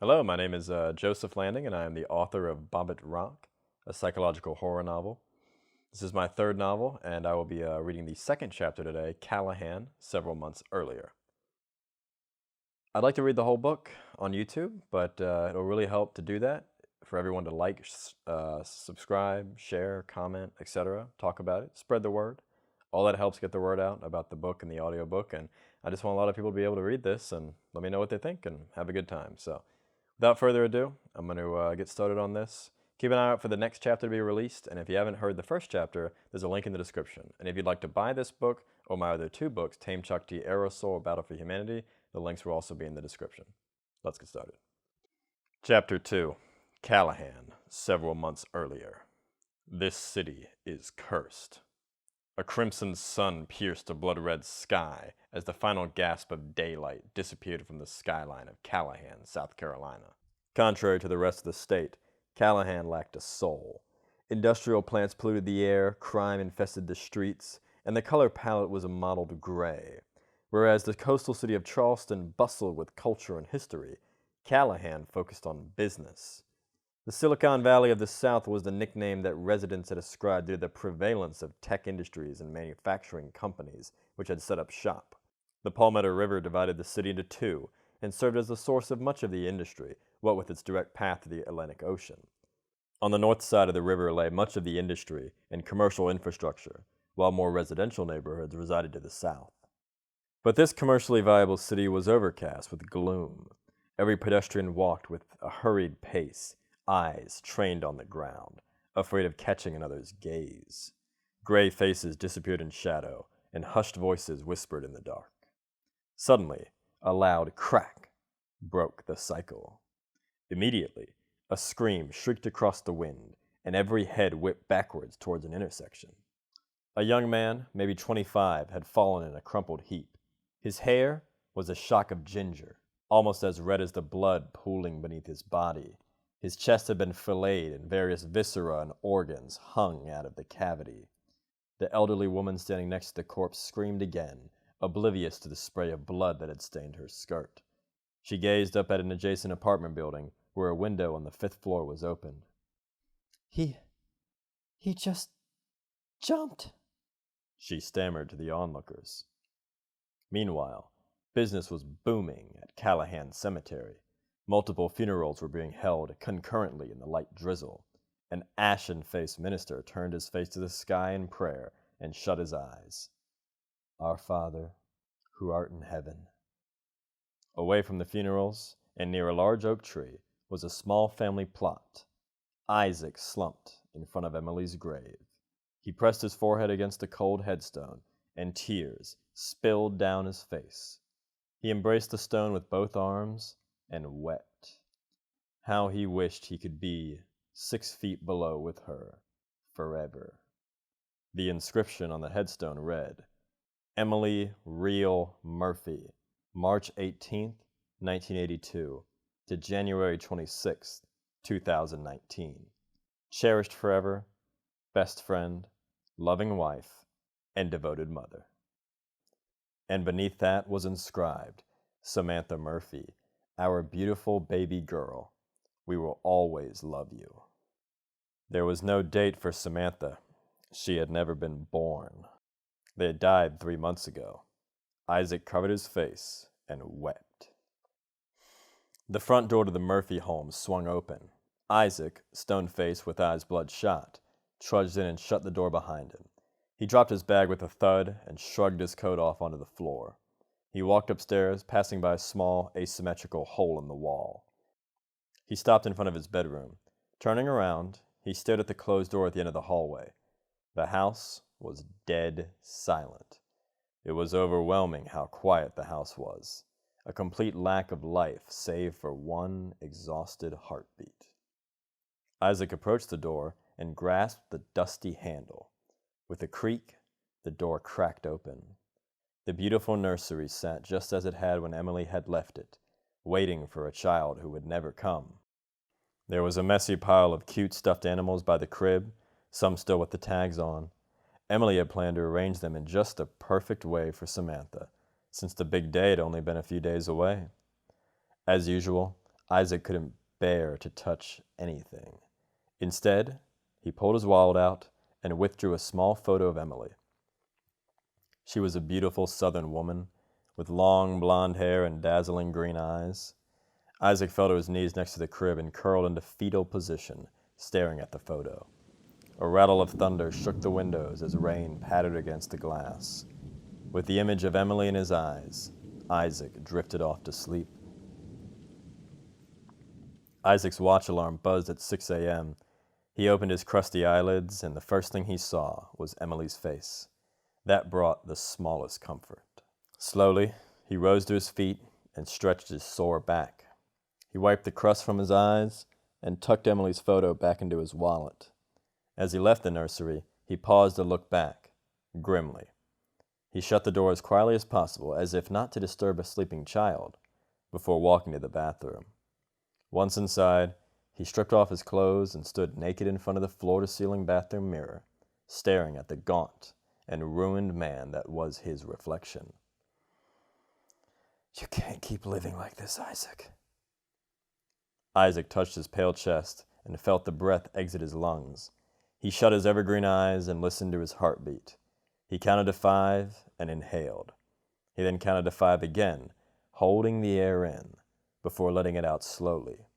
Hello, my name is Joseph Landing, and I am the author of Bobbit Rock, a psychological horror novel. This is my third novel, and I will be reading the second chapter today, Callahan, several months earlier. I'd like to read the whole book on YouTube, but it'll really help to do that for everyone to like, subscribe, share, comment, etc., talk about it, spread the word. All that helps get the word out about the book and the audiobook, and I just want a lot of people to be able to read this and let me know what they think and have a good time. So, without further ado, I'm going to get started on this. Keep an eye out for the next chapter to be released, and if you haven't heard the first chapter, there's a link in the description. And if you'd like to buy this book or my other two books, Tame Chakti, Aerosol, Battle for Humanity, the links will also be in the description. Let's get started. Chapter 2, Callahan, several months earlier. This city is cursed. A crimson sun pierced a blood-red sky as the final gasp of daylight disappeared from the skyline of Callahan, South Carolina. Contrary to the rest of the state, Callahan lacked a soul. Industrial plants polluted the air, crime infested the streets, and the color palette was a mottled gray. Whereas the coastal city of Charleston bustled with culture and history, Callahan focused on business. The Silicon Valley of the South was the nickname that residents had ascribed to the prevalence of tech industries and manufacturing companies which had set up shop. The Palmetto River divided the city into two and served as the source of much of the industry, what with its direct path to the Atlantic Ocean. On the north side of the river lay much of the industry and commercial infrastructure, while more residential neighborhoods resided to the south. But this commercially viable city was overcast with gloom. Every pedestrian walked with a hurried pace, eyes trained on the ground, afraid of catching another's gaze. Gray faces disappeared in shadow, and hushed voices whispered in the dark. Suddenly, a loud crack broke the cycle. Immediately, a scream shrieked across the wind, and every head whipped backwards towards an intersection. A young man, maybe 25, had fallen in a crumpled heap. His hair was a shock of ginger, almost as red as the blood pooling beneath his body. His chest had been filleted, and various viscera and organs hung out of the cavity. The elderly woman standing next to the corpse screamed again, oblivious to the spray of blood that had stained her skirt. She gazed up at an adjacent apartment building, where a window on the 5th floor was open. He just jumped, she stammered to the onlookers. Meanwhile, business was booming at Callahan Cemetery. Multiple funerals were being held concurrently in the light drizzle. An ashen-faced minister turned his face to the sky in prayer and shut his eyes. Our Father, who art in heaven. Away from the funerals, and near a large oak tree, was a small family plot. Isaac slumped in front of Emily's grave. He pressed his forehead against the cold headstone, and tears spilled down his face. He embraced the stone with both arms and wept. How he wished he could be 6 feet below with her, forever. The inscription on the headstone read, Emily Reel Murphy, March 18th, 1982, to January 26th, 2019. Cherished forever, best friend, loving wife, and devoted mother. And beneath that was inscribed, Samantha Murphy, our beautiful baby girl, we will always love you. There was no date for Samantha. She had never been born. They had died 3 months ago. Isaac covered his face and wept. The front door to the Murphy home swung open. Isaac, stone-faced with eyes bloodshot, trudged in and shut the door behind him. He dropped his bag with a thud and shrugged his coat off onto the floor. He walked upstairs, passing by a small, asymmetrical hole in the wall. He stopped in front of his bedroom. Turning around, he stared at the closed door at the end of the hallway. The house was dead silent. It was overwhelming how quiet the house was. A complete lack of life, save for one exhausted heartbeat. Isaac approached the door and grasped the dusty handle. With a creak, the door cracked open. The beautiful nursery sat just as it had when Emily had left it, waiting for a child who would never come. There was a messy pile of cute stuffed animals by the crib, some still with the tags on. Emily had planned to arrange them in just the perfect way for Samantha, since the big day had only been a few days away. As usual, Isaac couldn't bear to touch anything. Instead, he pulled his wallet out and withdrew a small photo of Emily. She was a beautiful Southern woman with long blonde hair and dazzling green eyes. Isaac fell to his knees next to the crib and curled into fetal position, staring at the photo. A rattle of thunder shook the windows as rain pattered against the glass. With the image of Emily in his eyes, Isaac drifted off to sleep. Isaac's watch alarm buzzed at 6 a.m. He opened his crusty eyelids, and the first thing he saw was Emily's face. That brought the smallest comfort. Slowly, he rose to his feet and stretched his sore back. He wiped the crust from his eyes and tucked Emily's photo back into his wallet. As he left the nursery, he paused to look back, grimly. He shut the door as quietly as possible, as if not to disturb a sleeping child, before walking to the bathroom. Once inside, he stripped off his clothes and stood naked in front of the floor-to-ceiling bathroom mirror, staring at the gaunt and ruined man that was his reflection. "You can't keep living like this, Isaac." Isaac touched his pale chest and felt the breath exit his lungs. He shut his evergreen eyes and listened to his heartbeat. He counted to 5 and inhaled. He then counted to 5 again, holding the air in, before letting it out slowly.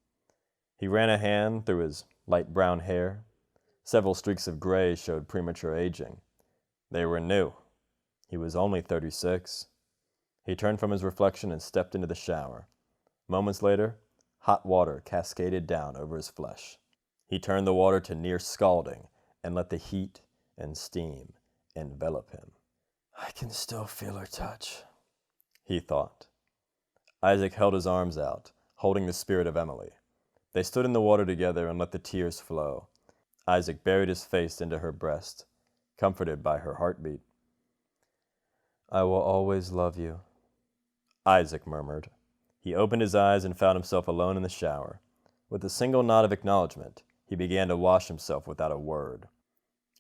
He ran a hand through his light brown hair. Several streaks of gray showed premature aging. They were new. He was only 36. He turned from his reflection and stepped into the shower. Moments later, hot water cascaded down over his flesh. He turned the water to near scalding and let the heat and steam envelop him. "I can still feel her touch," he thought. Isaac held his arms out, holding the spirit of Emily. They stood in the water together and let the tears flow. Isaac buried his face into her breast, comforted by her heartbeat. "I will always love you," Isaac murmured. He opened his eyes and found himself alone in the shower. With a single nod of acknowledgement, he began to wash himself without a word.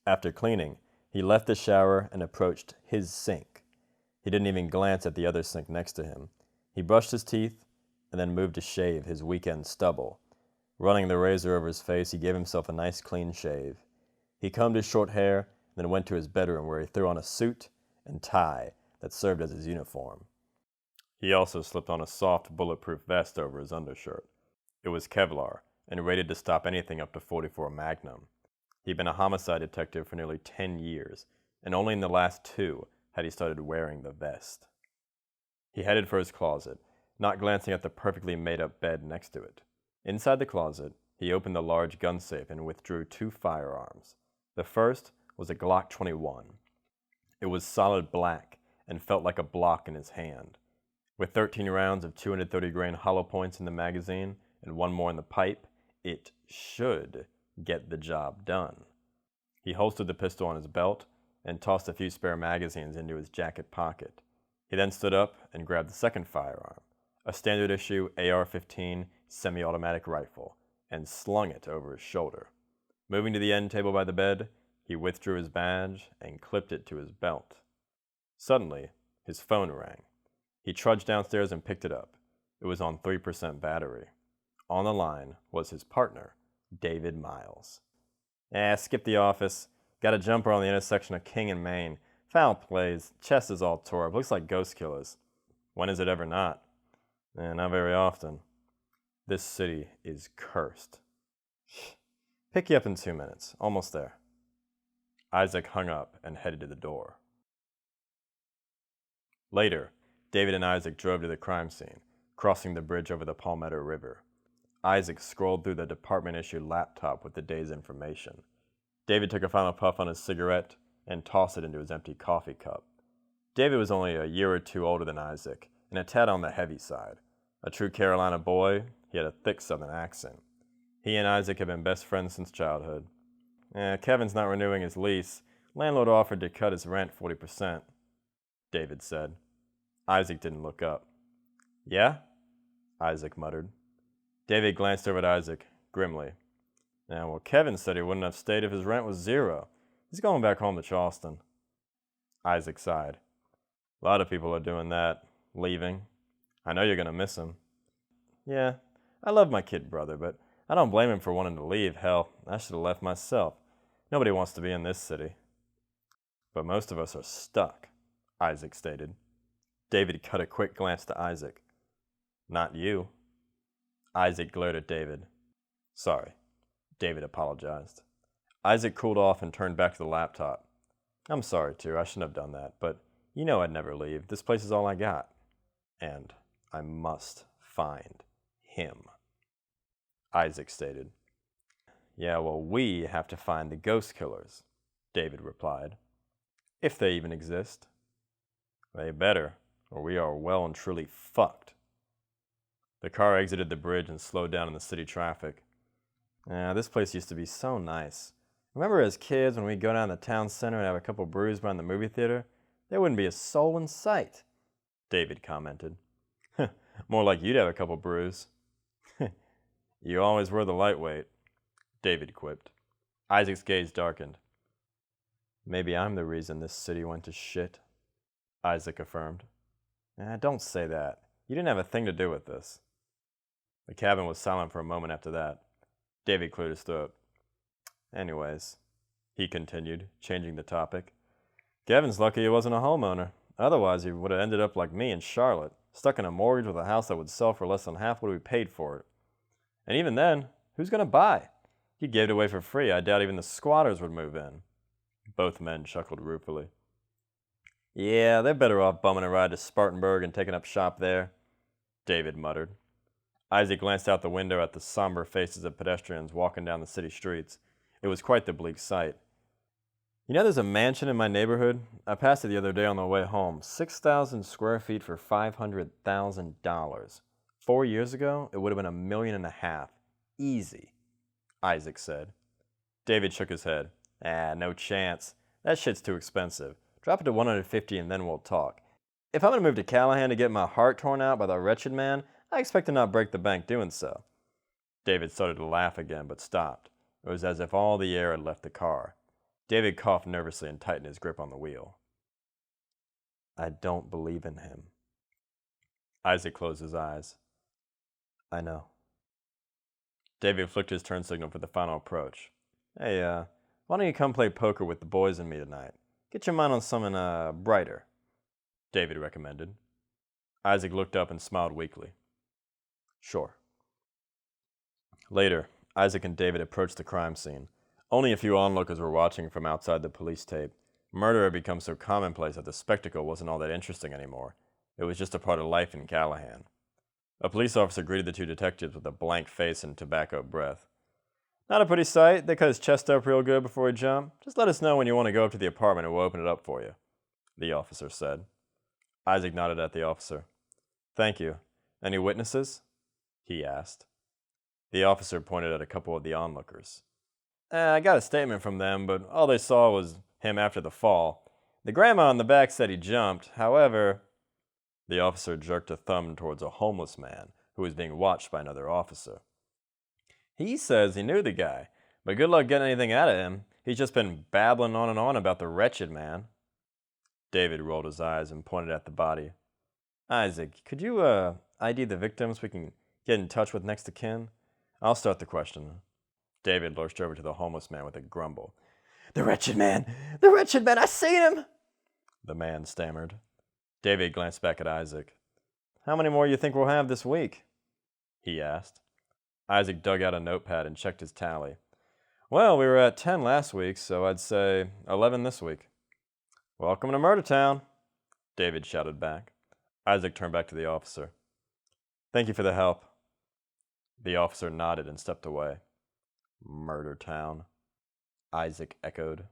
After cleaning, he left the shower and approached his sink. He didn't even glance at the other sink next to him. He brushed his teeth and then moved to shave his weekend stubble. Running the razor over his face, he gave himself a nice clean shave. He combed his short hair, then went to his bedroom where he threw on a suit and tie that served as his uniform. He also slipped on a soft, bulletproof vest over his undershirt. It was Kevlar and rated to stop anything up to .44 Magnum. He'd been a homicide detective for nearly 10 years, and only in the last 2 had he started wearing the vest. He headed for his closet, not glancing at the perfectly made-up bed next to it. Inside the closet, he opened the large gun safe and withdrew 2 firearms. The first was a Glock 21. It was solid black and felt like a block in his hand. With 13 rounds of 230-grain hollow points in the magazine and 1 more in the pipe, it should get the job done. He holstered the pistol on his belt and tossed a few spare magazines into his jacket pocket. He then stood up and grabbed the second firearm, a standard-issue AR-15 semi-automatic rifle, and slung it over his shoulder. Moving to the end table by the bed, he withdrew his badge and clipped it to his belt. Suddenly, his phone rang. He trudged downstairs and picked it up. It was on 3% battery. On the line was his partner, David Miles. Skip the office. Got a jumper on the intersection of King and Main. Foul plays. Chest is all tore up. Looks like ghost killers. When is it ever not? Not very often. This city is cursed. Pick you up in 2 minutes. Almost there. Isaac hung up and headed to the door. Later, David and Isaac drove to the crime scene, crossing the bridge over the Palmetto River. Isaac scrolled through the department-issued laptop with the day's information. David took a final puff on his cigarette and tossed it into his empty coffee cup. David was only a year or 2 older than Isaac, and a tad on the heavy side. A true Carolina boy, he had a thick Southern accent. He and Isaac had been best friends since childhood. Kevin's not renewing his lease. Landlord offered to cut his rent 40%, David said. Isaac didn't look up. Yeah? Isaac muttered. David glanced over at Isaac, grimly. Well, Kevin said he wouldn't have stayed if his rent was 0. He's going back home to Charleston. Isaac sighed. A lot of people are doing that, leaving. I know you're going to miss him. Yeah, I love my kid brother, but I don't blame him for wanting to leave. Hell, I should have left myself. Nobody wants to be in this city. But most of us are stuck, Isaac stated. David cut a quick glance to Isaac. Not you. Isaac glared at David. Sorry, David apologized. Isaac cooled off and turned back to the laptop. I'm sorry, too. I shouldn't have done that, but you know I'd never leave. This place is all I got. And I must find him, Isaac stated. Yeah, well, we have to find the ghost killers, David replied. If they even exist. They better, or we are well and truly fucked. The car exited the bridge and slowed down in the city traffic. This place used to be so nice. Remember as kids when we'd go down to the town center and have a couple brews behind the movie theater? There wouldn't be a soul in sight, David commented. More like you'd have a couple brews. You always were the lightweight, David quipped. Isaac's gaze darkened. Maybe I'm the reason this city went to shit, Isaac affirmed. Don't say that. You didn't have a thing to do with this. The cabin was silent for a moment after that. David cleared his throat. Anyways, he continued, changing the topic. Kevin's lucky he wasn't a homeowner. Otherwise, he would have ended up like me in Charlotte, stuck in a mortgage with a house that would sell for less than half what we paid for it. And even then, who's going to buy? He gave it away for free. I doubt even the squatters would move in. Both men chuckled ruefully. Yeah, they're better off bumming a ride to Spartanburg and taking up shop there, David muttered. Isaac glanced out the window at the somber faces of pedestrians walking down the city streets. It was quite the bleak sight. You know there's a mansion in my neighborhood? I passed it the other day on the way home. 6,000 square feet for $500,000. 4 years ago, it would have been $1.5 million. Easy, Isaac said. David shook his head. No chance. That shit's too expensive. Drop it to $150 and then we'll talk. If I'm going to move to Callahan to get my heart torn out by the wretched man, I expect to not break the bank doing so. David started to laugh again, but stopped. It was as if all the air had left the car. David coughed nervously and tightened his grip on the wheel. I don't believe in him. Isaac closed his eyes. I know. David flicked his turn signal for the final approach. Hey, why don't you come play poker with the boys and me tonight? Get your mind on something, brighter, David recommended. Isaac looked up and smiled weakly. Sure. Later, Isaac and David approached the crime scene. Only a few onlookers were watching from outside the police tape. Murder had become so commonplace that the spectacle wasn't all that interesting anymore. It was just a part of life in Callahan. A police officer greeted the two detectives with a blank face and tobacco breath. Not a pretty sight. They cut his chest up real good before he jumped. Just let us know when you want to go up to the apartment and we'll open it up for you, the officer said. Isaac nodded at the officer. Thank you. Any witnesses? He asked. The officer pointed at a couple of the onlookers. I got a statement from them, but all they saw was him after the fall. The grandma in the back said he jumped. However, the officer jerked a thumb towards a homeless man who was being watched by another officer. He says he knew the guy, but good luck getting anything out of him. He's just been babbling on and on about the wretched man. David rolled his eyes and pointed at the body. Isaac, could you ID the victims we can get in touch with next of kin? I'll start the question. David lurched over to the homeless man with a grumble. The wretched man! The wretched man! I seen him! The man stammered. David glanced back at Isaac. How many more you think we'll have this week? He asked. Isaac dug out a notepad and checked his tally. Well, we were at 10 last week, so I'd say 11 this week. Welcome to Murder Town, David shouted back. Isaac turned back to the officer. Thank you for the help. The officer nodded and stepped away. Murder Town, Isaac echoed.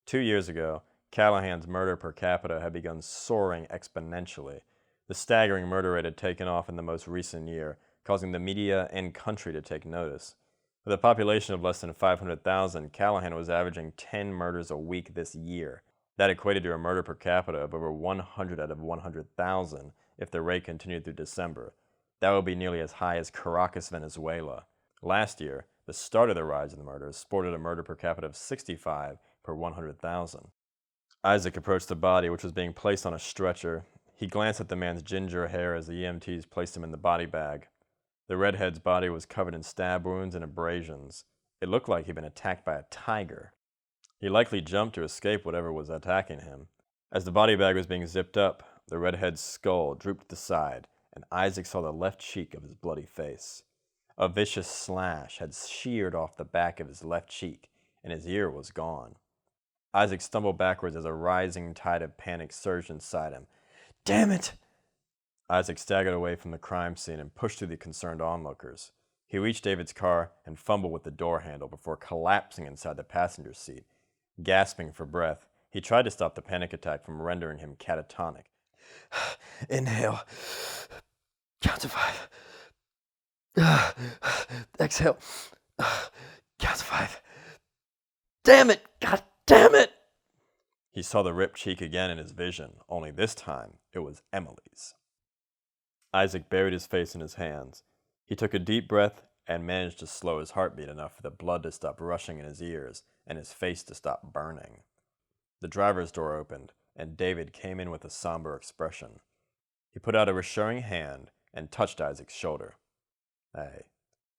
2 years ago, Callahan's murder per capita had begun soaring exponentially. The staggering murder rate had taken off in the most recent year, causing the media and country to take notice. With a population of less than 500,000, Callahan was averaging 10 murders a week this year. That equated to a murder per capita of over 100 out of 100,000 if the rate continued through December. That would be nearly as high as Caracas, Venezuela. Last year, the start of the rise in the murders sported a murder per capita of 65 per 100,000. Isaac approached the body, which was being placed on a stretcher. He glanced at the man's ginger hair as the EMTs placed him in the body bag. The redhead's body was covered in stab wounds and abrasions. It looked like he'd been attacked by a tiger. He likely jumped to escape whatever was attacking him. As the body bag was being zipped up, the redhead's skull drooped to the side, and Isaac saw the left cheek of his bloody face. A vicious slash had sheared off the back of his left cheek, and his ear was gone. Isaac stumbled backwards as a rising tide of panic surged inside him. "Damn it!" Isaac staggered away from the crime scene and pushed through the concerned onlookers. He reached David's car and fumbled with the door handle before collapsing inside the passenger seat. Gasping for breath, he tried to stop the panic attack from rendering him catatonic. "Inhale. Count to 5. Exhale. Count to 5. Damn it! God damn it!" He saw the ripped cheek again in his vision, only this time it was Emily's. Isaac buried his face in his hands. He took a deep breath and managed to slow his heartbeat enough for the blood to stop rushing in his ears and his face to stop burning. The driver's door opened, and David came in with a somber expression. He put out a reassuring hand and touched Isaac's shoulder. "Hey,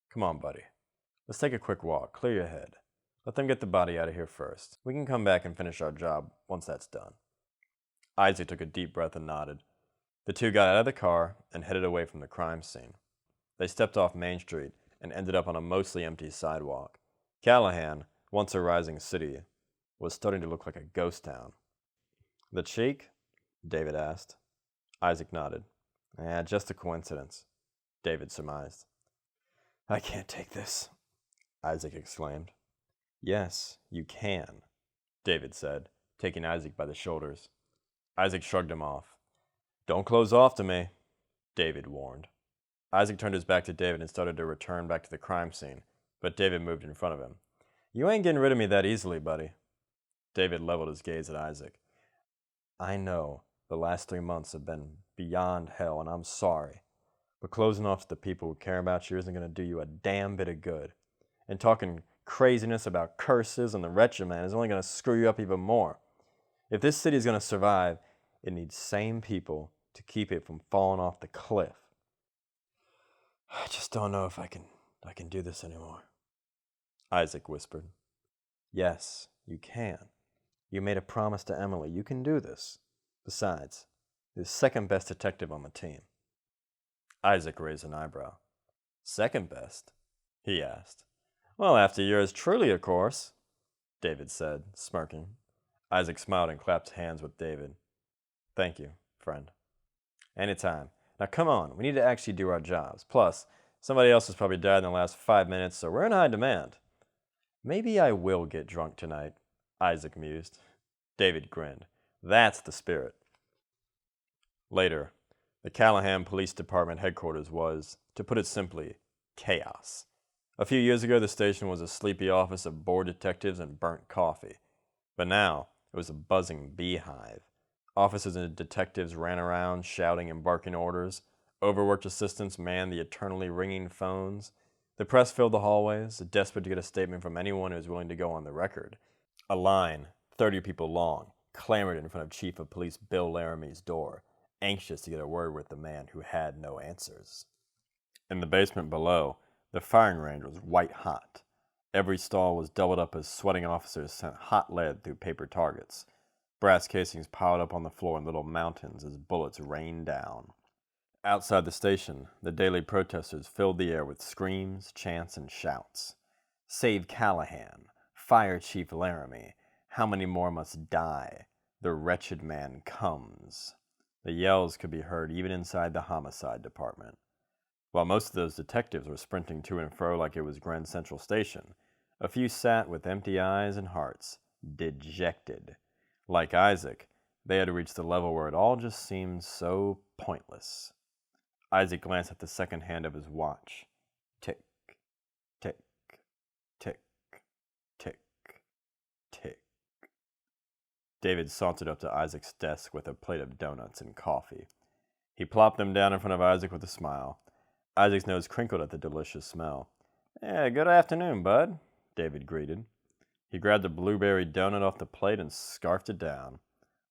come on, buddy. Let's take a quick walk. Clear your head. Let them get the body out of here first. We can come back and finish our job once that's done." Isaac took a deep breath and nodded. The two got out of the car and headed away from the crime scene. They stepped off Main Street and ended up on a mostly empty sidewalk. Callahan, once a rising city, was starting to look like a ghost town. "The cheek?" David asked. Isaac nodded. Just a coincidence," David surmised. "I can't take this," Isaac exclaimed. "Yes, you can," David said, taking Isaac by the shoulders. Isaac shrugged him off. "Don't close off to me," David warned. Isaac turned his back to David and started to return back to the crime scene, but David moved in front of him. "You ain't getting rid of me that easily, buddy." David leveled his gaze at Isaac. "I know the last 3 months have been beyond hell, and I'm sorry, but closing off to the people who care about you isn't going to do you a damn bit of good. And talking craziness about curses and the wretched man is only going to screw you up even more. If this city is going to survive, it needs sane people to keep it from falling off the cliff. I just don't know if I can do this anymore," Isaac whispered. "Yes, you can. You made a promise to Emily. You can do this. Besides, you're the second best detective on the team." Isaac raised an eyebrow. "Second best?" he asked. "Well, after yours truly, of course," David said, smirking. Isaac smiled and clapped hands with David. "Thank you, friend." "Anytime. Now come on, we need to actually do our jobs. Plus, somebody else has probably died in the last 5 minutes, so we're in high demand." "Maybe I will get drunk tonight," Isaac mused. David grinned. "That's the spirit." Later, the Callahan Police Department headquarters was, to put it simply, chaos. A few years ago, the station was a sleepy office of bored detectives and burnt coffee. But now, it was a buzzing beehive. Officers and detectives ran around, shouting and barking orders. Overworked assistants manned the eternally ringing phones. The press filled the hallways, desperate to get a statement from anyone who was willing to go on the record. A line, 30 people long, clamored in front of Chief of Police Bill Laramie's door, anxious to get a word with the man who had no answers. In the basement below, the firing range was white hot. Every stall was doubled up as sweating officers sent hot lead through paper targets. Brass casings piled up on the floor in little mountains as bullets rained down. Outside the station, the daily protesters filled the air with screams, chants, and shouts. "Save Callahan! Fire Chief Laramie! How many more must die? The wretched man comes!" The yells could be heard even inside the homicide department. While most of those detectives were sprinting to and fro like it was Grand Central Station, a few sat with empty eyes and hearts, dejected. Like Isaac, they had reached the level where it all just seemed so pointless. Isaac glanced at the second hand of his watch. Tick, tick, tick, tick, tick. David sauntered up to Isaac's desk with a plate of donuts and coffee. He plopped them down in front of Isaac with a smile. Isaac's nose crinkled at the delicious smell. Good afternoon, bud," David greeted. He grabbed a blueberry donut off the plate and scarfed it down.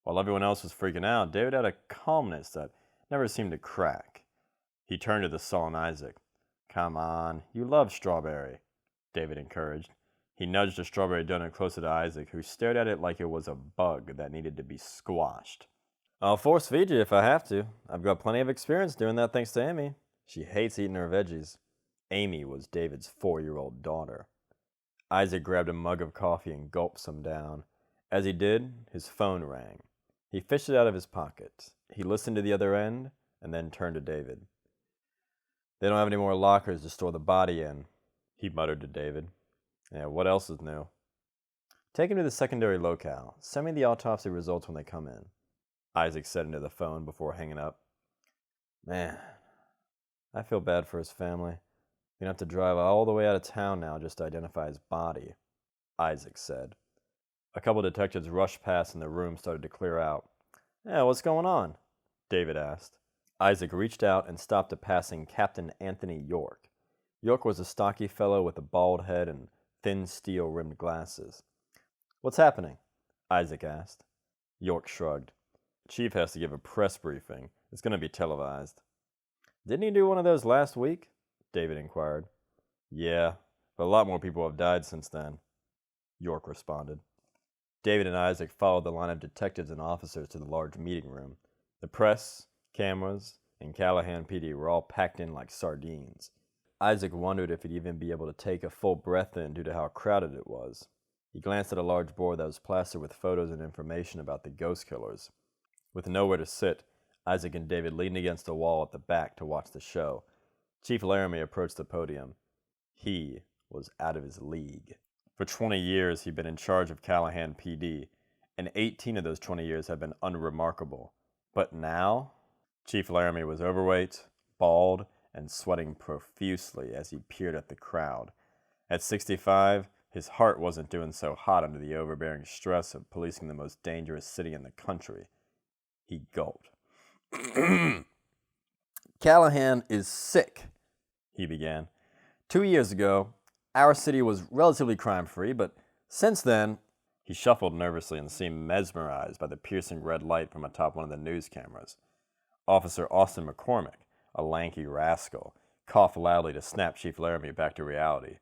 While everyone else was freaking out, David had a calmness that never seemed to crack. He turned to the sullen Isaac. Come on, you love strawberry, David encouraged. He nudged a strawberry donut closer to Isaac, who stared at it like it was a bug that needed to be squashed. I'll force feed you if I have to. I've got plenty of experience doing that thanks to Amy. She hates eating her veggies. Amy was David's 4-year-old daughter. Isaac grabbed a mug of coffee and gulped some down. As he did, his phone rang. He fished it out of his pocket. He listened to the other end, and then turned to David. They don't have any more lockers to store the body in, he muttered to David. Yeah, what else is new? Take him to the secondary locale. Send me the autopsy results when they come in, Isaac said into the phone before hanging up. Man, I feel bad for his family. You're going to have to drive all the way out of town now just to identify his body, Isaac said. A couple of detectives rushed past and the room started to clear out. Yeah, what's going on? David asked. Isaac reached out and stopped a passing Captain Anthony York. York was a stocky fellow with a bald head and thin steel-rimmed glasses. What's happening? Isaac asked. York shrugged. Chief has to give a press briefing. It's going to be televised. Didn't he do one of those last week? David inquired. Yeah, but a lot more people have died since then, York responded. David and Isaac followed the line of detectives and officers to the large meeting room. The press, cameras, and Callahan PD were all packed in like sardines. Isaac wondered if he'd even be able to take a full breath in due to how crowded it was. He glanced at a large board that was plastered with photos and information about the ghost killers. With nowhere to sit, Isaac and David leaned against a wall at the back to watch the show. Chief Laramie approached the podium. He was out of his league. For 20 years, he'd been in charge of Callahan PD, and 18 of those 20 years had been unremarkable. But now, Chief Laramie was overweight, bald, and sweating profusely as he peered at the crowd. At 65, his heart wasn't doing so hot under the overbearing stress of policing the most dangerous city in the country. He gulped. Callahan is sick, he began. 2 years ago, our city was relatively crime-free, but since then, he shuffled nervously and seemed mesmerized by the piercing red light from atop one of the news cameras. Officer Austin McCormick, a lanky rascal, coughed loudly to snap Chief Laramie back to reality.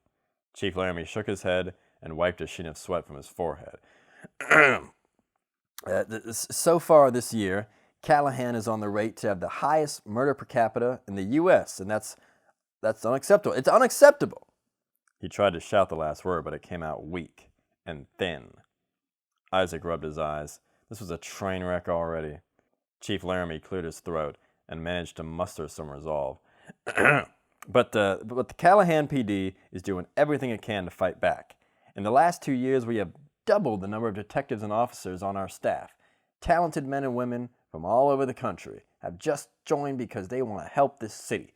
Chief Laramie shook his head and wiped a sheen of sweat from his forehead. So far this year, Callahan is on the rate to have the highest murder per capita in the U.S., and that's unacceptable. It's unacceptable. He tried to shout the last word, but it came out weak and thin. Isaac rubbed his eyes. This was a train wreck already. Chief Laramie cleared his throat and managed to muster some resolve. But the Callahan PD is doing everything it can to fight back. In the last 2 years, we have doubled the number of detectives and officers on our staff. Talented men and women from all over the country have just joined because they want to help this city.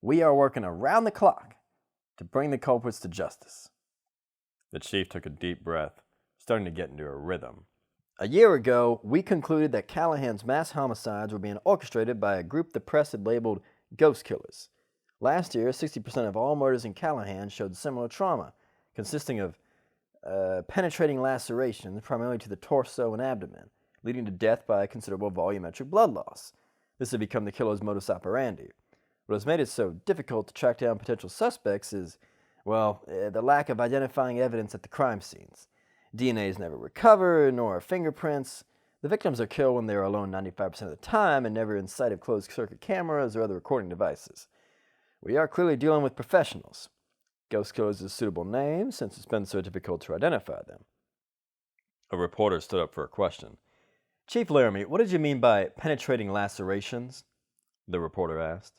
We are working around the clock to bring the culprits to justice. The chief took a deep breath, starting to get into a rhythm. A year ago, we concluded that Callahan's mass homicides were being orchestrated by a group the press had labeled ghost killers. Last year, 60% of all murders in Callahan showed similar trauma, consisting of penetrating lacerations, primarily to the torso and abdomen, leading to death by considerable volumetric blood loss. This had become the killer's modus operandi. What has made it so difficult to track down potential suspects is, the lack of identifying evidence at the crime scenes. DNA is never recovered, nor fingerprints. The victims are killed when they are alone 95% of the time and never in sight of closed-circuit cameras or other recording devices. We are clearly dealing with professionals. Ghost killers is a suitable name since it's been so difficult to identify them. A reporter stood up for a question. Chief Laramie, what did you mean by penetrating lacerations? The reporter asked.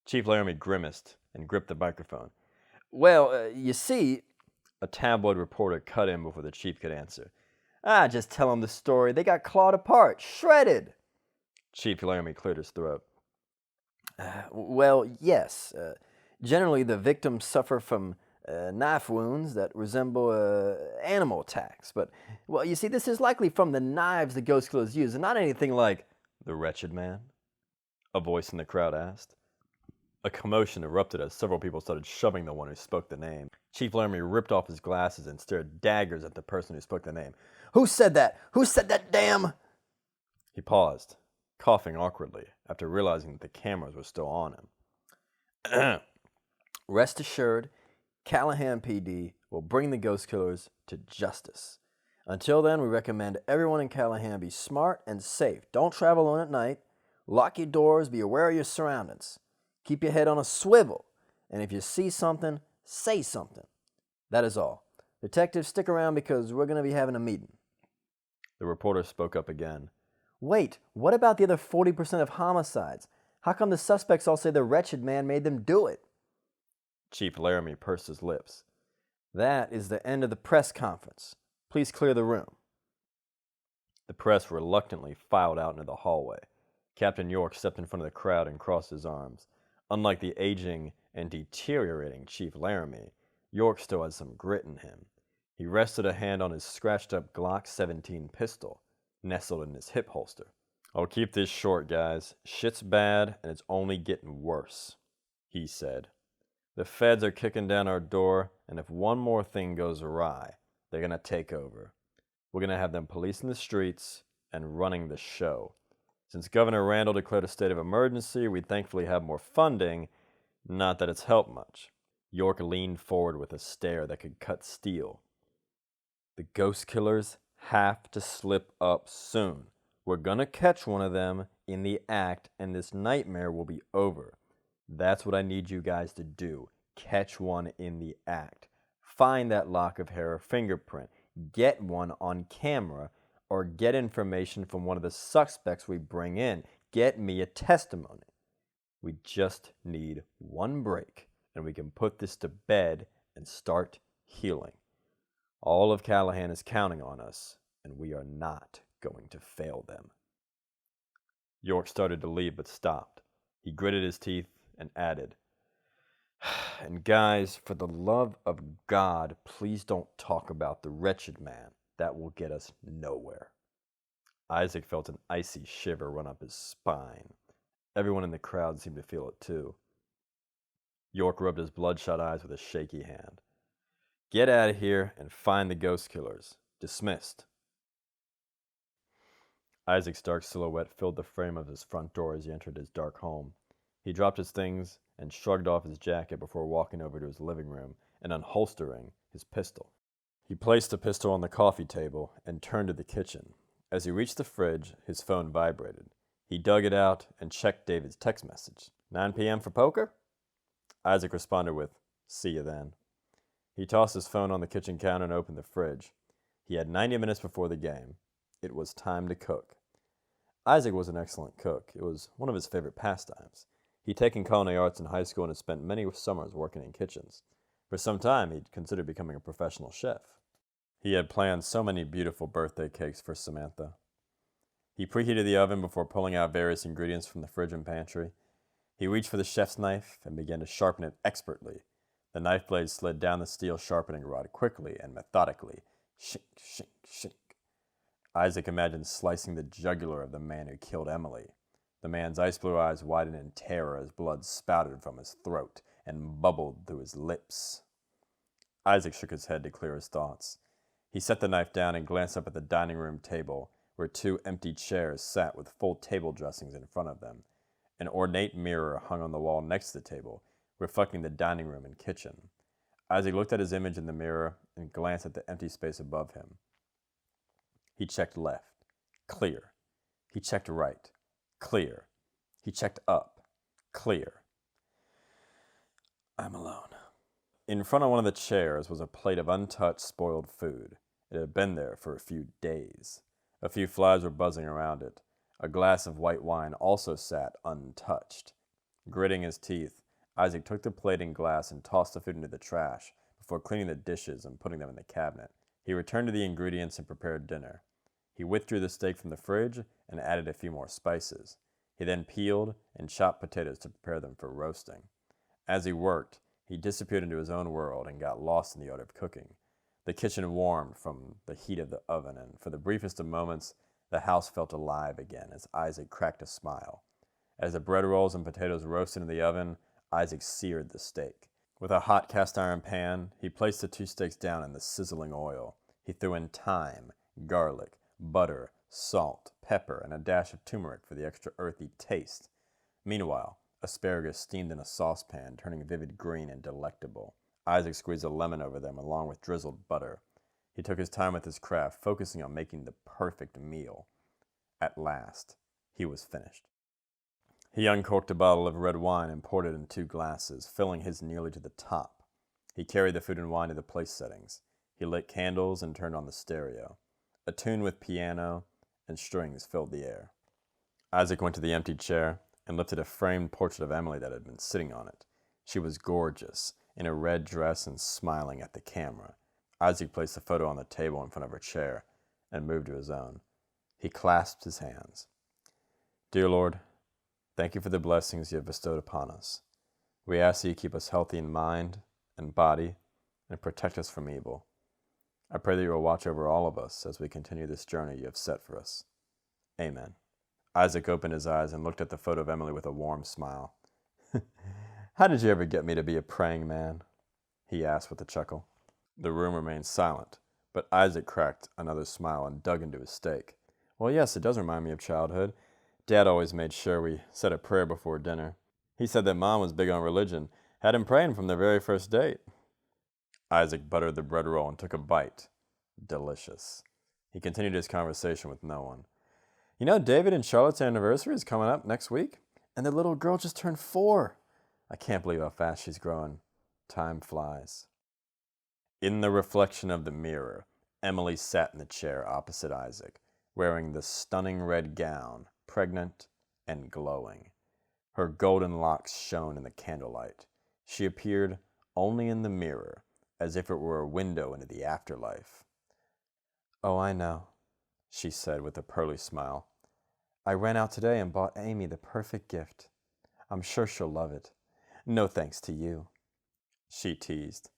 Chief Laramie grimaced and gripped the microphone. You see, a tabloid reporter cut in before the chief could answer. Just tell him the story. They got clawed apart, shredded. Chief Laramie cleared his throat. Yes. Generally, the victims suffer from knife wounds that resemble animal attacks. But, you see, this is likely from the knives the ghost killers use, and not anything like the wretched man, a voice in the crowd asked. A commotion erupted as several people started shoving the one who spoke the name. Chief Laramie ripped off his glasses and stared daggers at the person who spoke the name. Who said that? Who said that damn? He paused, coughing awkwardly after realizing that the cameras were still on him. Rest assured, Callahan PD will bring the ghost killers to justice. Until then, we recommend everyone in Callahan be smart and safe. Don't travel alone at night. Lock your doors. Be aware of your surroundings. Keep your head on a swivel. And if you see something, say something. That is all. Detectives, stick around because we're going to be having a meeting. The reporter spoke up again. Wait, what about the other 40% of homicides? How come the suspects all say the wretched man made them do it? Chief Laramie pursed his lips. That is the end of the press conference. Please clear the room. The press reluctantly filed out into the hallway. Captain York stepped in front of the crowd and crossed his arms. Unlike the aging and deteriorating Chief Laramie, York still had some grit in him. He rested a hand on his scratched-up Glock 17 pistol, nestled in his hip holster. I'll keep this short, guys. Shit's bad, and it's only getting worse, he said. The feds are kicking down our door, and if one more thing goes awry, they're going to take over. We're going to have them policing the streets and running the show. Since Governor Randall declared a state of emergency, we thankfully have more funding, not that it's helped much. York leaned forward with a stare that could cut steel. The ghost killers have to slip up soon. We're gonna catch one of them in the act, and this nightmare will be over. That's what I need you guys to do. Catch one in the act. Find that lock of hair or fingerprint. Get one on camera, or get information from one of the suspects we bring in. Get me a testimony. We just need one break, and we can put this to bed and start healing. All of Callahan is counting on us, and we are not going to fail them. York started to leave, but stopped. He gritted his teeth and added, and guys, for the love of God, please don't talk about the wretched man. That will get us nowhere. Isaac felt an icy shiver run up his spine. Everyone in the crowd seemed to feel it too. York rubbed his bloodshot eyes with a shaky hand. Get out of here and find the ghost killers. Dismissed. Isaac's dark silhouette filled the frame of his front door as he entered his dark home. He dropped his things and shrugged off his jacket before walking over to his living room and unholstering his pistol. He placed the pistol on the coffee table and turned to the kitchen. As he reached the fridge, his phone vibrated. He dug it out and checked David's text message. 9 p.m. for poker? Isaac responded with, see you then. He tossed his phone on the kitchen counter and opened the fridge. He had 90 minutes before the game. It was time to cook. Isaac was an excellent cook. It was one of his favorite pastimes. He'd taken culinary arts in high school and had spent many summers working in kitchens. For some time, he'd considered becoming a professional chef. He had planned so many beautiful birthday cakes for Samantha. He preheated the oven before pulling out various ingredients from the fridge and pantry. He reached for the chef's knife and began to sharpen it expertly. The knife blade slid down the steel sharpening rod quickly and methodically. Shink, shink, shink. Isaac imagined slicing the jugular of the man who killed Emily. The man's ice blue eyes widened in terror as blood spouted from his throat and bubbled through his lips. Isaac shook his head to clear his thoughts. He set the knife down and glanced up at the dining room table, where 2 empty chairs sat with full table dressings in front of them. An ornate mirror hung on the wall next to the table, reflecting the dining room and kitchen. Isaac looked at his image in the mirror and glanced at the empty space above him. He checked left. Clear. He checked right. Clear. He checked up. Clear. I'm alone. In front of one of the chairs was a plate of untouched, spoiled food. It had been there for a few days. A few flies were buzzing around it. A glass of white wine also sat untouched. Gritting his teeth, Isaac took the plate and glass and tossed the food into the trash before cleaning the dishes and putting them in the cabinet. He returned to the ingredients and prepared dinner. He withdrew the steak from the fridge and added a few more spices. He then peeled and chopped potatoes to prepare them for roasting. As he worked, he disappeared into his own world and got lost in the art of cooking. The kitchen warmed from the heat of the oven, and for the briefest of moments, the house felt alive again as Isaac cracked a smile. As the bread rolls and potatoes roasted in the oven, Isaac seared the steak. With a hot cast iron pan, he placed the 2 steaks down in the sizzling oil. He threw in thyme, garlic, butter, salt, pepper, and a dash of turmeric for the extra earthy taste. Meanwhile, asparagus steamed in a saucepan, turning vivid green and delectable. Isaac squeezed a lemon over them along with drizzled butter. He took his time with his craft, focusing on making the perfect meal. At last, he was finished. He uncorked a bottle of red wine and poured it in 2 glasses, filling his nearly to the top. He carried the food and wine to the place settings. He lit candles and turned on the stereo. A tune with piano and strings filled the air. Isaac went to the empty chair and lifted a framed portrait of Emily that had been sitting on it. She was gorgeous, in a red dress and smiling at the camera. Isaac placed the photo on the table in front of her chair and moved to his own. He clasped his hands. Dear Lord, thank you for the blessings you have bestowed upon us. We ask that you keep us healthy in mind and body and protect us from evil. I pray that you will watch over all of us as we continue this journey you have set for us. Amen. Isaac opened his eyes and looked at the photo of Emily with a warm smile. How did you ever get me to be a praying man? He asked with a chuckle. The room remained silent, but Isaac cracked another smile and dug into his steak. Well, yes, it does remind me of childhood. Dad always made sure we said a prayer before dinner. He said that Mom was big on religion, had him praying from their very first date. Isaac buttered the bread roll and took a bite. Delicious. He continued his conversation with no one. You know, David and Charlotte's anniversary is coming up next week, and their little girl just turned 4. I can't believe how fast she's growing. Time flies. In the reflection of the mirror, Emily sat in the chair opposite Isaac, wearing the stunning red gown, pregnant and glowing. Her golden locks shone in the candlelight. She appeared only in the mirror, as if it were a window into the afterlife. Oh, I know, she said with a pearly smile. I ran out today and bought Amy the perfect gift. I'm sure she'll love it. No thanks to you. She teased.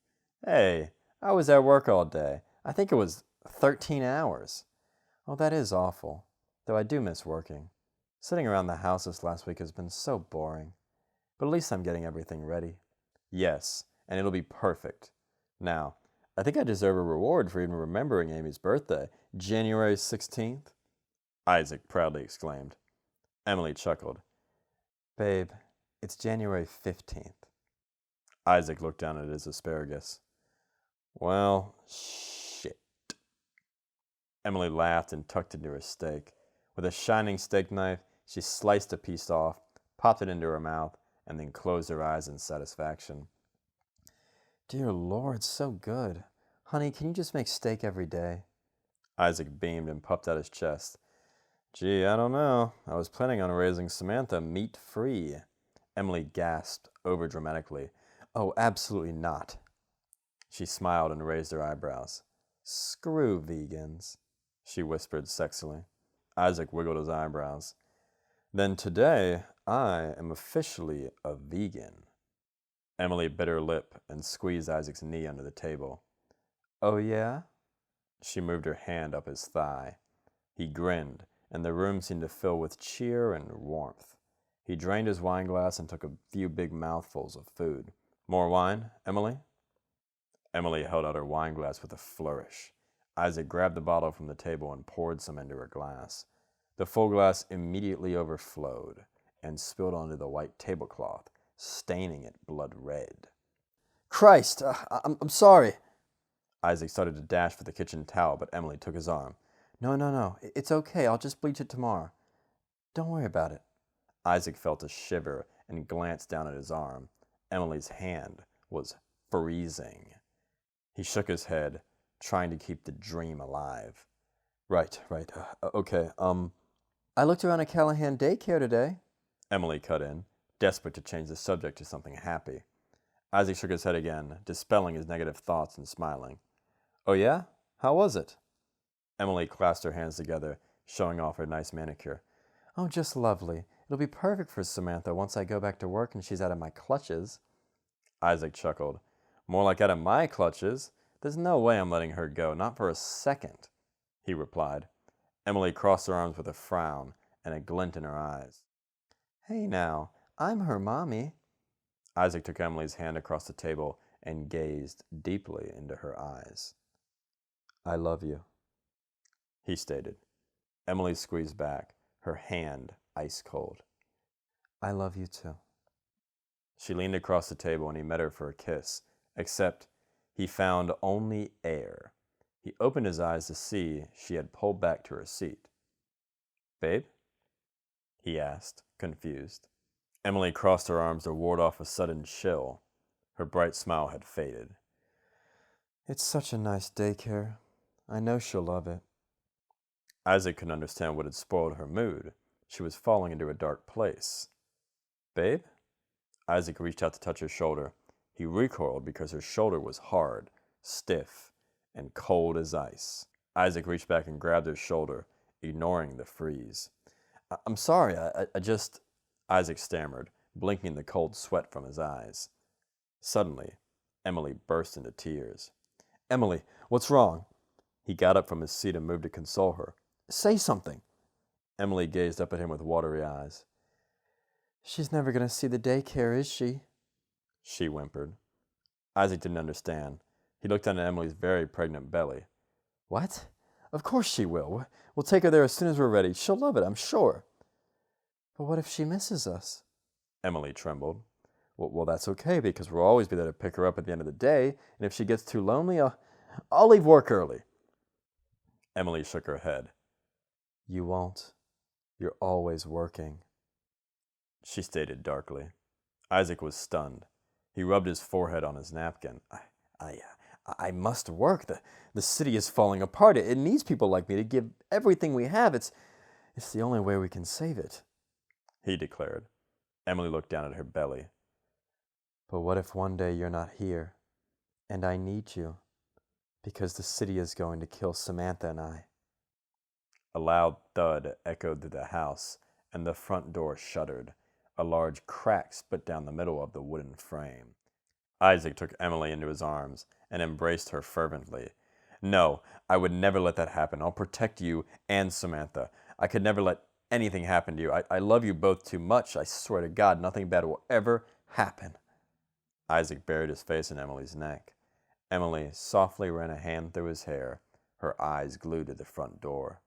Hey, I was at work all day. I think it was 13 hours. Oh, that is awful, though I do miss working. Sitting around the house this last week has been so boring. But at least I'm getting everything ready. Yes, and it'll be perfect. Now, I think I deserve a reward for even remembering Amy's birthday, January 16th. Isaac proudly exclaimed. Emily chuckled. Babe, it's January 15th. Isaac looked down at his asparagus. Well, shit. Emily laughed and tucked into her steak. With a shining steak knife, she sliced a piece off, popped it into her mouth, and then closed her eyes in satisfaction. Dear Lord, so good. Honey, can you just make steak every day? Isaac beamed and puffed out his chest. Gee, I don't know. I was planning on raising Samantha meat-free. Emily gasped overdramatically. Oh, absolutely not. She smiled and raised her eyebrows. Screw vegans, she whispered sexily. Isaac wiggled his eyebrows. Then today, I am officially a vegan. Emily bit her lip and squeezed Isaac's knee under the table. Oh, yeah? She moved her hand up his thigh. He grinned, and the room seemed to fill with cheer and warmth. He drained his wineglass and took a few big mouthfuls of food. More wine, Emily? Emily held out her wineglass with a flourish. Isaac grabbed the bottle from the table and poured some into her glass. The full glass immediately overflowed and spilled onto the white tablecloth, staining it blood red. Christ, I'm sorry. Isaac started to dash for the kitchen towel, but Emily took his arm. No, it's okay. I'll just bleach it tomorrow. Don't worry about it. Isaac felt a shiver and glanced down at his arm. Emily's hand was freezing. He shook his head, trying to keep the dream alive. Right. Okay, I looked around at Callahan daycare today. Emily cut in, desperate to change the subject to something happy. Isaac shook his head again, dispelling his negative thoughts and smiling. Oh yeah? How was it? Emily clasped her hands together, showing off her nice manicure. Oh, just lovely. It'll be perfect for Samantha once I go back to work and she's out of my clutches. Isaac chuckled. More like out of my clutches. There's no way I'm letting her go, not for a second, he replied. Emily crossed her arms with a frown and a glint in her eyes. Hey now, I'm her mommy. Isaac took Emily's hand across the table and gazed deeply into her eyes. I love you, he stated. Emily squeezed back, her hand ice cold. I love you too. She leaned across the table and he met her for a kiss, except he found only air. He opened his eyes to see she had pulled back to her seat. "Babe?" he asked, confused. Emily crossed her arms to ward off a sudden chill. Her bright smile had faded. "It's such a nice daycare. I know she'll love it." Isaac couldn't understand what had spoiled her mood. She was falling into a dark place. "Babe?" Isaac reached out to touch her shoulder. He recoiled because her shoulder was hard, stiff, and cold as ice. Isaac reached back and grabbed her shoulder, ignoring the freeze. I'm sorry, I just... Isaac stammered, blinking the cold sweat from his eyes. Suddenly, Emily burst into tears. "Emily, what's wrong?" He got up from his seat and moved to console her. "Say something." Emily gazed up at him with watery eyes. "She's never going to see the daycare, is she?" she whimpered. Isaac didn't understand. He looked down at Emily's very pregnant belly. "What? Of course she will. We'll take her there as soon as we're ready. She'll love it, I'm sure." "But what if she misses us?" Emily trembled. Well, that's okay, because we'll always be there to pick her up at the end of the day, and if she gets too lonely, I'll leave work early." Emily shook her head. "You won't. You're always working," she stated darkly. Isaac was stunned. He rubbed his forehead on his napkin. I must work. The city is falling apart. It needs people like me to give everything we have. It's the only way we can save it," he declared. Emily looked down at her belly. "But what if one day you're not here, and I need you, because the city is going to kill Samantha and I?" A loud thud echoed through the house, and the front door shuddered. A large crack split down the middle of the wooden frame. Isaac took Emily into his arms and embraced her fervently. "No, I would never let that happen. I'll protect you and Samantha. I could never let anything happen to you. I love you both too much. I swear to God, nothing bad will ever happen." Isaac buried his face in Emily's neck. Emily softly ran a hand through his hair, her eyes glued to the front door.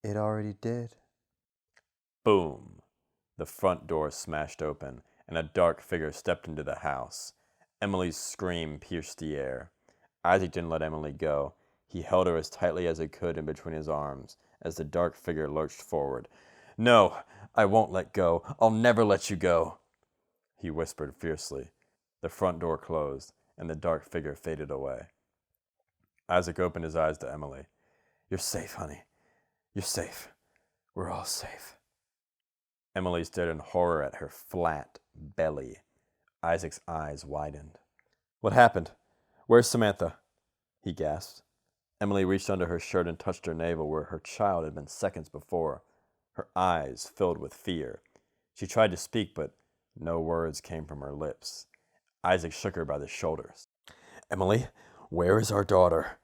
"It already did." Boom! The front door smashed open, and a dark figure stepped into the house. Emily's scream pierced the air. Isaac didn't let Emily go. He held her as tightly as he could in between his arms as the dark figure lurched forward. "No, I won't let go. I'll never let you go," he whispered fiercely. The front door closed, and the dark figure faded away. Isaac opened his eyes to Emily. "You're safe, honey. You're safe. We're all safe." Emily stared in horror at her flat belly. Isaac's eyes widened. "What happened? Where's Samantha?" he gasped. Emily reached under her shirt and touched her navel where her child had been seconds before. Her eyes filled with fear. She tried to speak, but no words came from her lips. Isaac shook her by the shoulders. "Emily, where is our daughter?"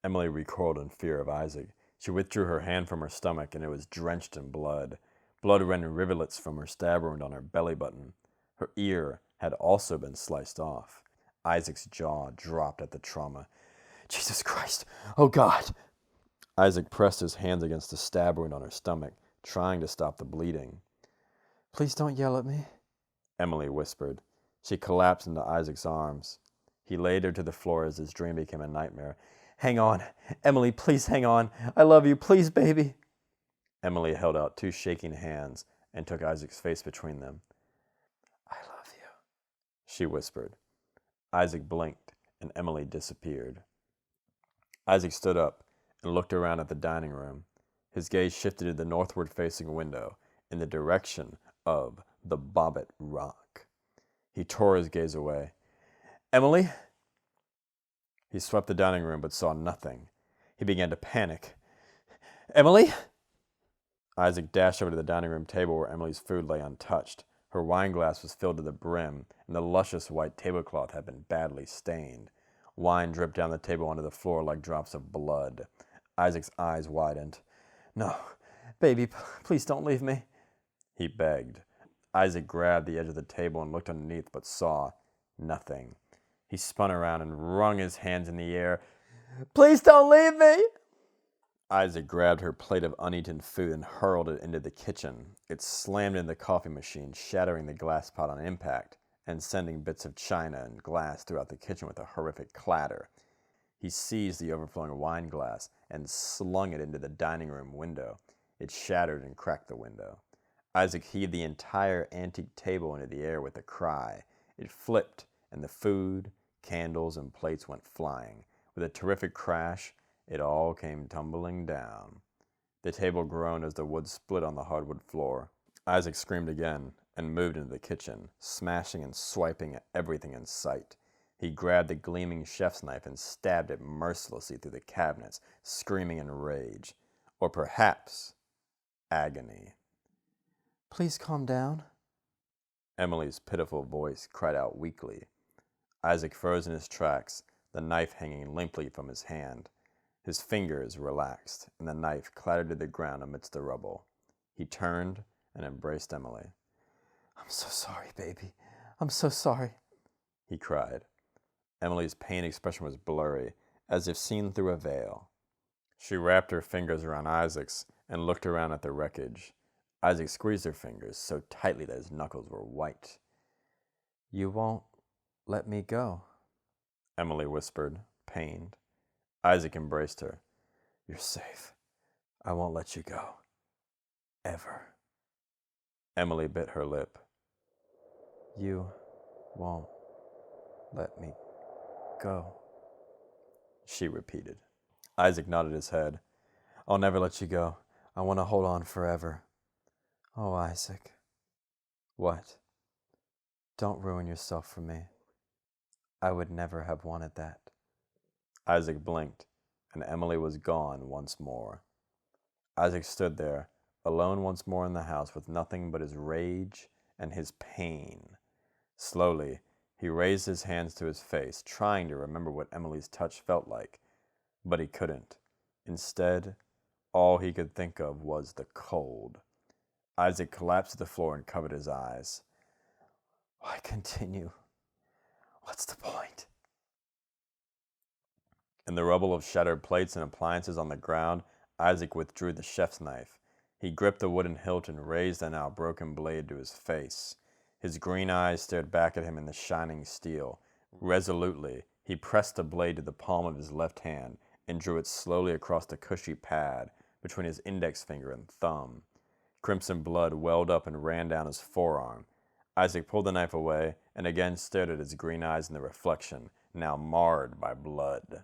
Emily recoiled in fear of Isaac. She withdrew her hand from her stomach, and it was drenched in blood. Blood ran in rivulets from her stab wound on her belly button. Her ear had also been sliced off. Isaac's jaw dropped at the trauma. "Jesus Christ! Oh, God!" Isaac pressed his hands against the stab wound on her stomach, trying to stop the bleeding. "Please don't yell at me," Emily whispered. She collapsed into Isaac's arms. He laid her to the floor as his dream became a nightmare. "Hang on. Emily, please hang on. I love you. Please, baby." Emily held out two shaking hands and took Isaac's face between them. "I love you," she whispered. Isaac blinked, and Emily disappeared. Isaac stood up and looked around at the dining room. His gaze shifted to the northward-facing window in the direction of the Bobbit Rock. He tore his gaze away. "Emily?" He swept the dining room but saw nothing. He began to panic. "Emily?" Isaac dashed over to the dining room table where Emily's food lay untouched. Her wineglass was filled to the brim, and the luscious white tablecloth had been badly stained. Wine dripped down the table onto the floor like drops of blood. Isaac's eyes widened. "No, baby, please don't leave me," he begged. Isaac grabbed the edge of the table and looked underneath, but saw nothing. He spun around and wrung his hands in the air. "Please don't leave me!" Isaac grabbed her plate of uneaten food and hurled it into the kitchen. It slammed into the coffee machine, shattering the glass pot on impact. and sending bits of china and glass throughout the kitchen with a horrific clatter. He seized the overflowing wine glass and slung it into the dining room window. It shattered and cracked the window. Isaac heaved the entire antique table into the air with a cry. It flipped, and the food, candles, and plates went flying. With a terrific crash, it all came tumbling down. The table groaned as the wood split on the hardwood floor. Isaac screamed again and moved into the kitchen, smashing and swiping at everything in sight. He grabbed the gleaming chef's knife and stabbed it mercilessly through the cabinets, screaming in rage. Or perhaps agony. "Please calm down," Emily's pitiful voice cried out weakly. Isaac froze in his tracks, the knife hanging limply from his hand. His fingers relaxed, and the knife clattered to the ground amidst the rubble. He turned and embraced Emily. "I'm so sorry, baby. I'm so sorry," he cried. Emily's pain expression was blurry, as if seen through a veil. She wrapped her fingers around Isaac's and looked around at the wreckage. Isaac squeezed her fingers so tightly that his knuckles were white. "You won't let me go," Emily whispered, pained. Isaac embraced her. "You're safe. I won't let you go. Ever." Emily bit her lip. "You won't let me go," she repeated. Isaac nodded his head. "I'll never let you go. I want to hold on forever." "Oh, Isaac." "What?" "Don't ruin yourself for me. I would never have wanted that." Isaac blinked, and Emily was gone once more. Isaac stood there, alone once more in the house, with nothing but his rage and his pain. Slowly, he raised his hands to his face, trying to remember what Emily's touch felt like, but he couldn't. Instead, all he could think of was the cold. Isaac collapsed to the floor and covered his eyes. Why continue? What's the point? In the rubble of shattered plates and appliances on the ground, Isaac withdrew the chef's knife. He gripped the wooden hilt and raised the now broken blade to his face. His green eyes stared back at him in the shining steel. Resolutely, he pressed the blade to the palm of his left hand and drew it slowly across the cushy pad between his index finger and thumb. Crimson blood welled up and ran down his forearm. Isaac pulled the knife away and again stared at his green eyes in the reflection, now marred by blood.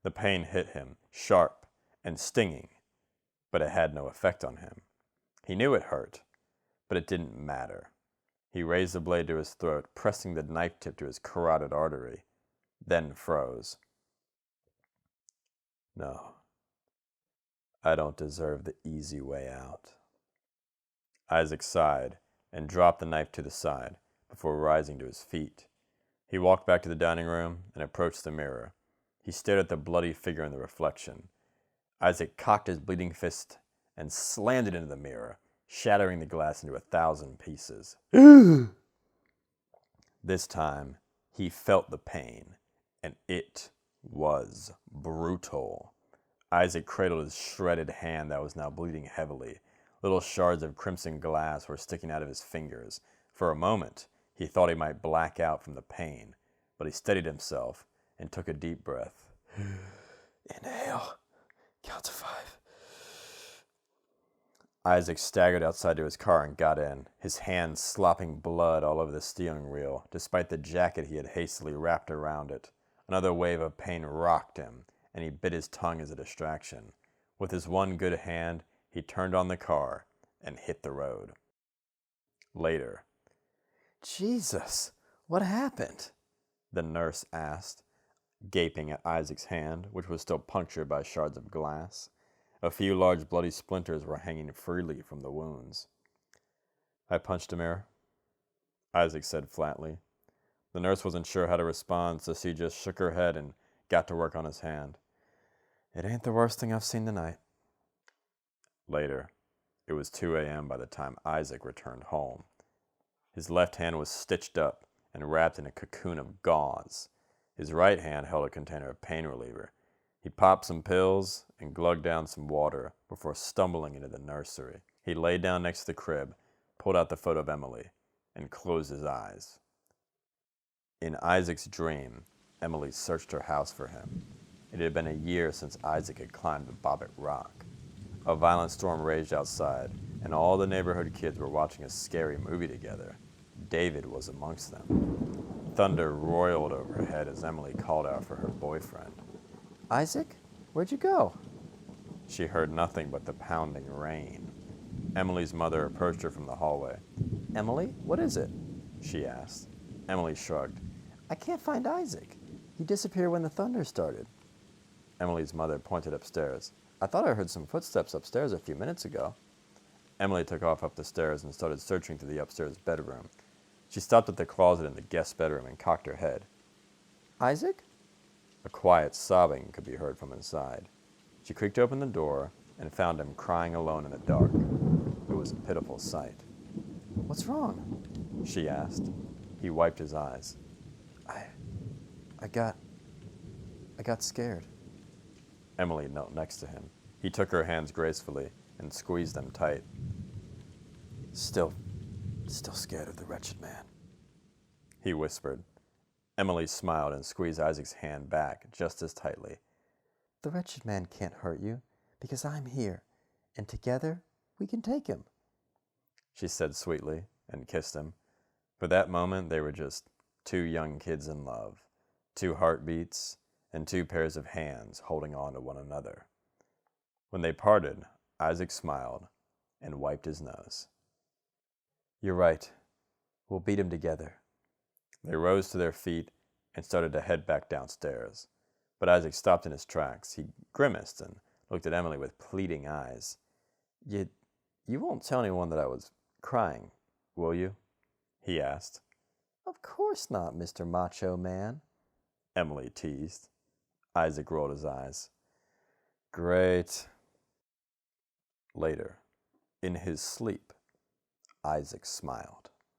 The pain hit him, sharp and stinging, but it had no effect on him. He knew it hurt, but it didn't matter. He raised the blade to his throat, pressing the knife tip to his carotid artery, then froze. No, I don't deserve the easy way out. Isaac sighed and dropped the knife to the side before rising to his feet. He walked back to the dining room and approached the mirror. He stared at the bloody figure in the reflection. Isaac cocked his bleeding fist and slammed it into the mirror, shattering the glass into 1,000 pieces. This time, he felt the pain, and it was brutal. Isaac cradled his shredded hand that was now bleeding heavily. Little shards of crimson glass were sticking out of his fingers. For a moment, he thought he might black out from the pain, but he steadied himself and took a deep breath. Inhale. Count to 5. Isaac staggered outside to his car and got in, his hands slopping blood all over the steering wheel, despite the jacket he had hastily wrapped around it. Another wave of pain rocked him, and he bit his tongue as a distraction. With his one good hand, he turned on the car and hit the road. Later. Jesus, what happened? The nurse asked, gaping at Isaac's hand, which was still punctured by shards of glass. A few large bloody splinters were hanging freely from the wounds. I punched him, Mira, Isaac said flatly. The nurse wasn't sure how to respond, so she just shook her head and got to work on his hand. It ain't the worst thing I've seen tonight. Later. It was 2 a.m. by the time Isaac returned home. His left hand was stitched up and wrapped in a cocoon of gauze. His right hand held a container of pain reliever. He popped some pills and glugged down some water before stumbling into the nursery. He lay down next to the crib, pulled out the photo of Emily, and closed his eyes. In Isaac's dream, Emily searched her house for him. It had been a year since Isaac had climbed the Bobbit Rock. A violent storm raged outside, and all the neighborhood kids were watching a scary movie together. David was amongst them. Thunder roiled overhead as Emily called out for her boyfriend. "Isaac, where'd you go?" She heard nothing but the pounding rain. Emily's mother approached her from the hallway. "Emily, what is it?" she asked. Emily shrugged. "I can't find Isaac. He disappeared when the thunder started." Emily's mother pointed upstairs. "I thought I heard some footsteps upstairs a few minutes ago." Emily took off up the stairs and started searching through the upstairs bedroom. She stopped at the closet in the guest bedroom and cocked her head. "Isaac?" A quiet sobbing could be heard from inside. She creaked open the door and found him crying alone in the dark. It was a pitiful sight. "What's wrong?" she asked. He wiped his eyes. I got scared." Emily knelt next to him. He took her hands gracefully and squeezed them tight. Still scared of the wretched man," he whispered. Emily smiled and squeezed Isaac's hand back just as tightly. "The wretched man can't hurt you because I'm here, and together we can take him," she said sweetly and kissed him. For that moment, they were just two young kids in love, two heartbeats, and two pairs of hands holding on to one another. When they parted, Isaac smiled and wiped his nose. "You're right. We'll beat him together." They rose to their feet and started to head back downstairs. But Isaac stopped in his tracks. He grimaced and looked at Emily with pleading eyes. You won't tell anyone that I was crying, will you?" he asked. "Of course not, Mr. Macho Man," Emily teased. Isaac rolled his eyes. "Great." Later, in his sleep, Isaac smiled.